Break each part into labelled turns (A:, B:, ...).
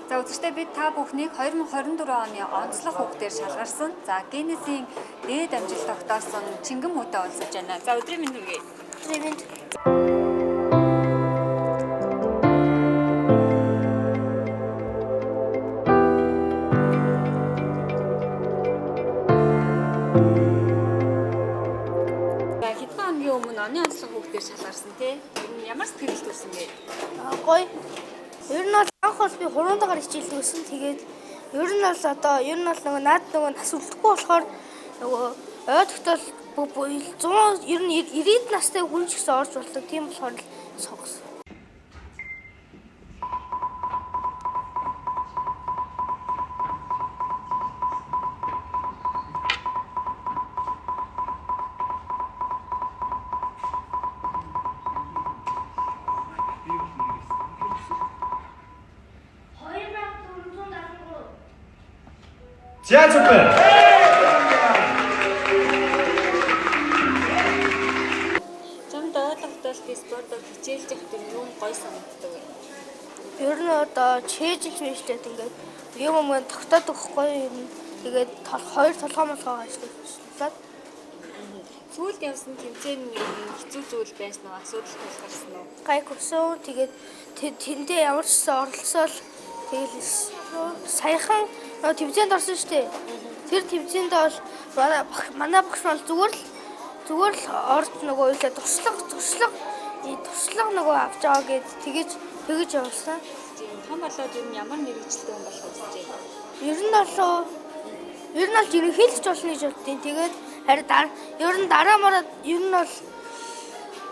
A: За үзэгчдээ бид та бүхнийг 2024 оны онцлог хүүхдээр шалгарсан. За Генезийн дээд амжилт тогтоосон Чингэн муутай уулзаж байна. За өдрийн мэнд хүргэе.
B: Өдрийн мэнд.
A: За хэдхэн хоногийн өмнө оны онцлог хүүхдээр шалгарсан тий? Ямар сэтгэл төрсөн бэ?
B: Гоё. Ер нь бол анх бол би 3 дахь хичээлд өссөн. Тэгээд ер нь бол нөгөө наад нөгөө нас үлдэхгүй болохоор нөгөө ой тогтоол 100 ер нь 90-д настай хүн ч гэсэн орж болдог. Тийм болохоор л сонгосон.
C: За super.
A: Чамд ой тогтоолтын спортоор хичээлж явахдаа юу гоё санагддаг вэ?
B: Ер нь чэйжилж мэйжтэй ингээд юм тогтоод өгөхгүй юм. Тэгээд хоёр толгой ажиллаад
A: Сүүлд явсан тэмцээний хэцүү зүйл байсан уу? Асуудал тулгарсан уу?
B: гайг өсөн. Тэгээд тэндээ ямар ч гэсэн оролцоод тэгэл саяхан тэмцээнд орсон шүү дээ. Тэр тэмцээнд бол манай багш бол зүгээр л орж нөгөө үлээ туршлага нөгөө авч байгаа гэд тэгэж явуулсан.
A: Тийм том болоод юу ямар мэрэгчлээ юм болох вэ?
B: Ер нь бол ерөнхийлөгч болно гэж боддیں۔ Тэгээд харин ер нь дараа мараад ер нь бол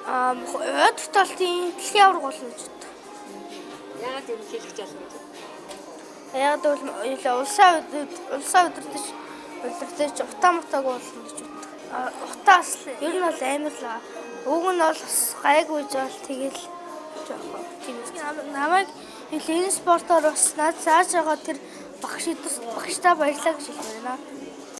B: ой тогтоолтын дэлхийн аварга болно гэж боддог.
A: Яагаад ерөнхийлөгч болно гэж?
B: Яг бол улсаа удирдах утаамтаг болно гэж боддог. Утаас ер нь бол амар л уг нь бол гайгүй жаал тэгэл жоохон тийм намайг энэ спортоор бас наад зааж байгаа тэр багштай баярлалаа гэж хэлмээр байна.